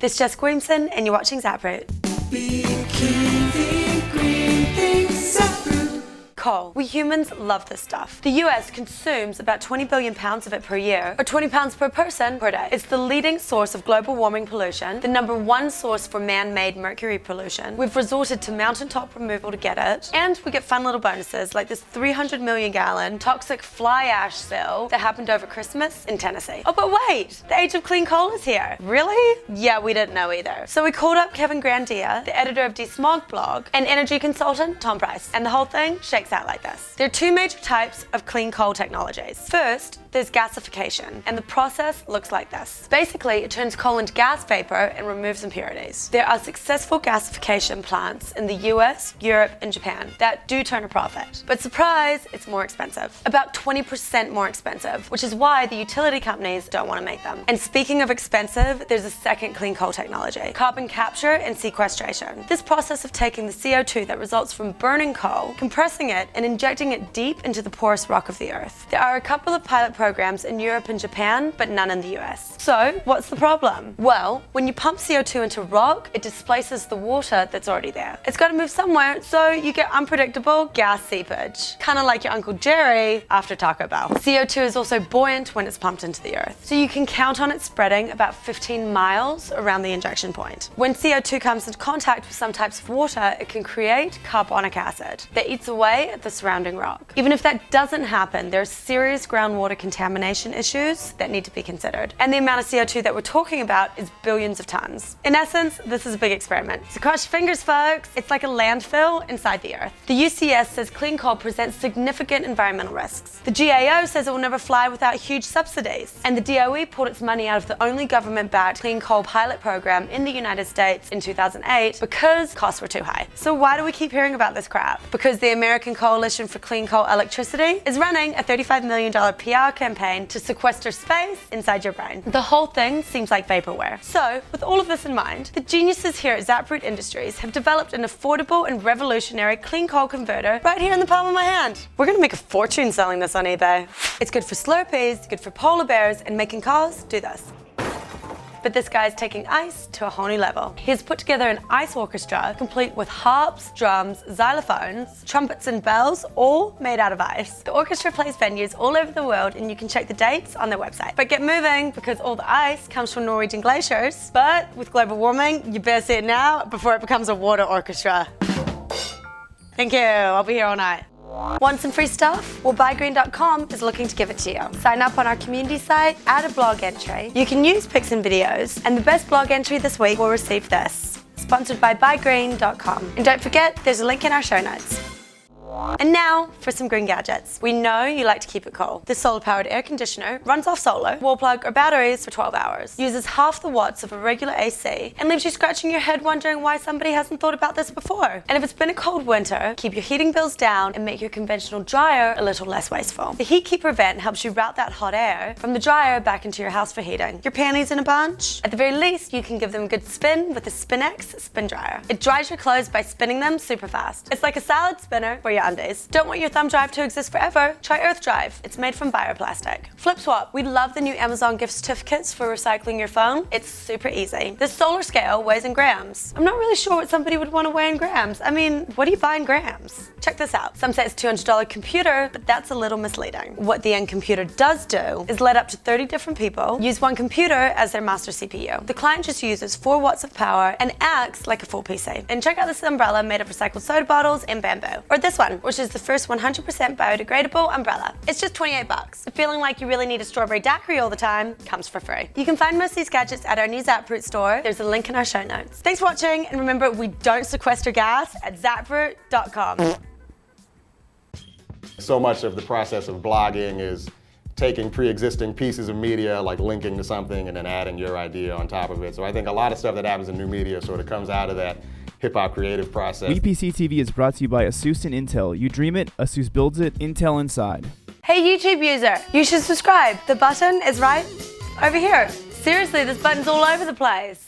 This is Jessica Williamson, and you're watching ZapRoot. Coal. We humans love this stuff. The US consumes about 20 billion pounds of it per year, or 20 pounds per person per day. It's the leading source of global warming pollution, the #1 source for man-made mercury pollution. We've resorted to mountaintop removal to get it, and we get fun little bonuses like this 300 million gallon toxic fly ash spill that happened over Christmas in Tennessee. Oh, but wait, the age of clean coal is here. Really? Yeah, we didn't know either. So we called up Kevin Grandia, the editor of Desmog blog, and energy consultant Tom Price, and the whole thing shakes out like this. There are two major types of clean coal technologies. First, there's gasification, and the process looks like this. Basically, it turns coal into gas vapor and removes impurities. There are successful gasification plants in the US, Europe, and Japan that do turn a profit. But surprise, it's more expensive. About 20% more expensive, which is why the utility companies don't want to make them. And speaking of expensive, there's a second clean coal technology, carbon capture and sequestration. This process of taking the CO2 that results from burning coal, compressing it, and injecting it deep into the porous rock of the earth. There are a couple of pilot programs in Europe and Japan, but none in the US. So, what's the problem? Well, when you pump CO2 into rock, it displaces the water that's already there. It's got to move somewhere, so you get unpredictable gas seepage. Kind of like your Uncle Jerry after Taco Bell. CO2 is also buoyant when it's pumped into the earth, so you can count on it spreading about 15 miles around the injection point. When CO2 comes into contact with some types of water, it can create carbonic acid that eats away at the surrounding rock. Even if that doesn't happen, there are serious groundwater contamination issues that need to be considered. And the amount of CO2 that we're talking about is billions of tons. In essence, this is a big experiment. So cross your fingers, folks. It's like a landfill inside the earth. The UCS says clean coal presents significant environmental risks. The GAO says it will never fly without huge subsidies. And the DOE pulled its money out of the only government-backed clean coal pilot program in the United States in 2008 because costs were too high. So why do we keep hearing about this crap? Because the American Coalition for Clean Coal Electricity is running a $35 million PR campaign to sequester space inside your brain. The whole thing seems like vaporware. So, with all of this in mind, the geniuses here at ZapRoot Industries have developed an affordable and revolutionary clean coal converter right here in the palm of my hand. We're gonna make a fortune selling this on eBay. It's good for Slurpees, good for polar bears, and making cars do this. But this guy's taking ice to a whole new level. He's put together an ice orchestra complete with harps, drums, xylophones, trumpets, and bells, all made out of ice. The orchestra plays venues all over the world, and you can check the dates on their website. But get moving, because all the ice comes from Norwegian glaciers. But with global warming, you better see it now before it becomes a water orchestra. Thank you, I'll be here all night. Want some free stuff? Well, buygreen.com is looking to give it to you. Sign up on our community site, add a blog entry. You can use pics and videos, and the best blog entry this week will receive this. Sponsored by buygreen.com. And don't forget, there's a link in our show notes. And now for some green gadgets. We know you like to keep it cool. This solar-powered air conditioner runs off solar, wall plug, or batteries for 12 hours, uses half the watts of a regular AC, and leaves you scratching your head wondering why somebody hasn't thought about this before. And if it's been a cold winter, keep your heating bills down and make your conventional dryer a little less wasteful. The Heat Keeper vent helps you route that hot air from the dryer back into your house for heating. Your panties in a bunch? At the very least, you can give them a good spin with the SpinX spin dryer. It dries your clothes by spinning them super fast. It's like a salad spinner for your undies. Don't want your thumb drive to exist forever? Try Earth Drive. It's made from bioplastic. Flip swap. We love the new Amazon gift certificates for recycling your phone. It's super easy. This solar scale weighs in grams. I'm not really sure what somebody would want to weigh in grams. I mean, what do you buy in grams? Check this out. Some say it's a $200 computer, but that's a little misleading. What the end computer does do is let up to 30 different people use one computer as their master CPU. The client just uses 4 watts of power and acts like a full PC. And check out this umbrella made of recycled soda bottles and bamboo. Or this one, which is the first 100% biodegradable umbrella. It's just 28 bucks. If feeling like you really need a strawberry daiquiri all the time, comes for free. You can find most of these gadgets at our new ZapRoot store. There's a link in our show notes. Thanks for watching, and remember, we don't sequester gas at ZapRoot.com. So much of the process of blogging is taking pre-existing pieces of media, like linking to something and then adding your idea on top of it. So I think a lot of stuff that happens in new media sort of comes out of that hip-hop creative process. WePC TV is brought to you by ASUS and Intel. You dream it, ASUS builds it, Intel inside. Hey YouTube user, you should subscribe. The button is right over here. Seriously, this button's all over the place.